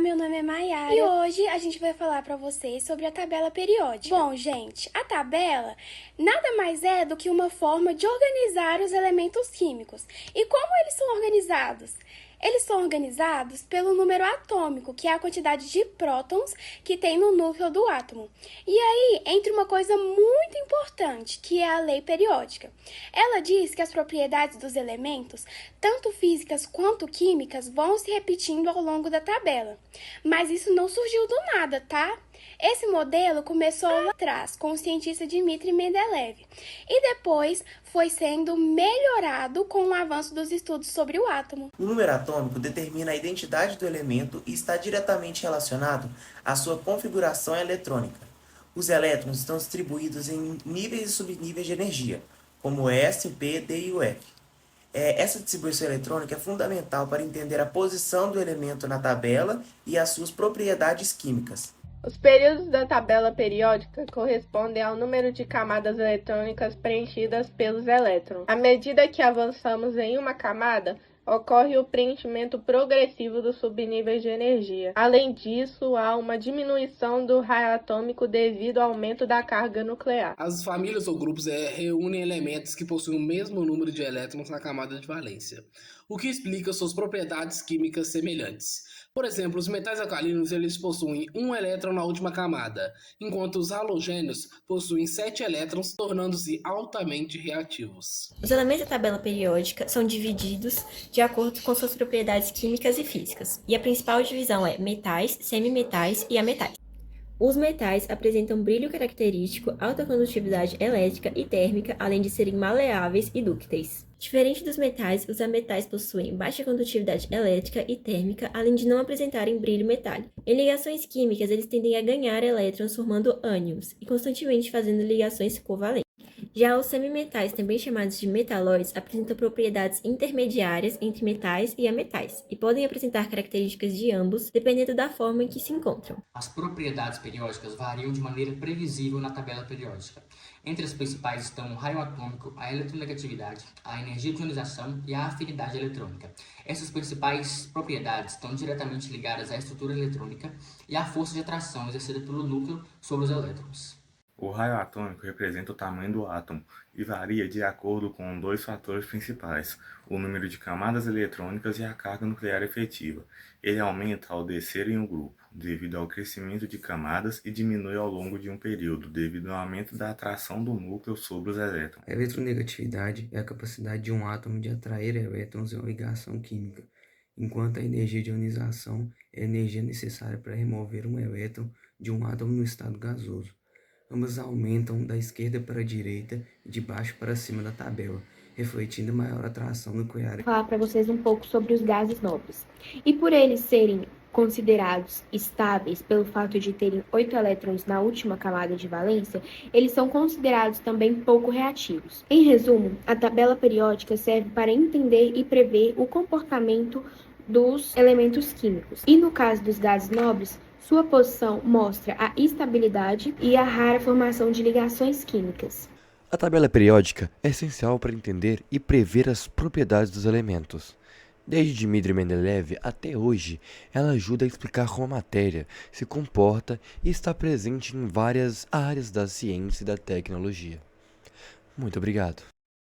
meu nome é Mayara e hoje a gente vai falar para vocês sobre a tabela periódica. Bom, gente, a tabela nada mais é do que uma forma de organizar os elementos químicos. E como eles são organizados? Eles são organizados pelo número atômico, que é a quantidade de prótons que tem no núcleo do átomo. E aí, entra uma coisa muito importante, que é a lei periódica. Ela diz que as propriedades dos elementos, tanto físicas quanto químicas, vão se repetindo ao longo da tabela. Mas isso não surgiu do nada, tá? Esse modelo começou lá atrás com o cientista Dmitri Mendeleev e depois foi sendo melhorado com o avanço dos estudos sobre o átomo. O número atômico determina a identidade do elemento e está diretamente relacionado à sua configuração eletrônica. Os elétrons estão distribuídos em níveis e subníveis de energia, como S, P, D e o F. Essa distribuição eletrônica é fundamental para entender a posição do elemento na tabela e as suas propriedades químicas. Os períodos da tabela periódica correspondem ao número de camadas eletrônicas preenchidas pelos elétrons. À medida que avançamos em uma camada, ocorre o preenchimento progressivo dos subníveis de energia. Além disso, há uma diminuição do raio atômico devido ao aumento da carga nuclear. As famílias ou grupos reúnem elementos que possuem o mesmo número de elétrons na camada de valência, o que explica suas propriedades químicas semelhantes. Por exemplo, os metais alcalinos eles possuem um elétron na última camada, enquanto os halogênios possuem 7 elétrons, tornando-se altamente reativos. Os elementos da tabela periódica são divididos de acordo com suas propriedades químicas e físicas, e a principal divisão é metais, semimetais e ametais. Os metais apresentam brilho característico, alta condutividade elétrica e térmica, além de serem maleáveis e dúcteis. Diferente dos metais, os ametais possuem baixa condutividade elétrica e térmica, além de não apresentarem brilho metálico. Em ligações químicas, eles tendem a ganhar elétrons formando ânions e constantemente fazendo ligações covalentes. Já os semimetais, também chamados de metalóides, apresentam propriedades intermediárias entre metais e ametais, e podem apresentar características de ambos, dependendo da forma em que se encontram. As propriedades periódicas variam de maneira previsível na tabela periódica. Entre as principais estão o raio atômico, a eletronegatividade, a energia de ionização e a afinidade eletrônica. Essas principais propriedades estão diretamente ligadas à estrutura eletrônica e à força de atração exercida pelo núcleo sobre os elétrons. O raio atômico representa o tamanho do átomo e varia de acordo com dois fatores principais, o número de camadas eletrônicas e a carga nuclear efetiva. Ele aumenta ao descer em um grupo, devido ao crescimento de camadas, e diminui ao longo de um período, devido ao aumento da atração do núcleo sobre os elétrons. A eletronegatividade é a capacidade de um átomo de atrair elétrons em uma ligação química, enquanto a energia de ionização é a energia necessária para remover um elétron de um átomo no estado gasoso. Ambas aumentam da esquerda para a direita e de baixo para cima da tabela, refletindo maior atração nuclear. Vou falar para vocês um pouco sobre os gases nobres. E por eles serem considerados estáveis pelo fato de terem 8 elétrons na última camada de valência, eles são considerados também pouco reativos. Em resumo, a tabela periódica serve para entender e prever o comportamento dos elementos químicos. E no caso dos gases nobres, sua posição mostra a estabilidade e a rara formação de ligações químicas. A tabela periódica é essencial para entender e prever as propriedades dos elementos. Desde Dmitri Mendeleev até hoje, ela ajuda a explicar como a matéria se comporta e está presente em várias áreas da ciência e da tecnologia. Muito obrigado.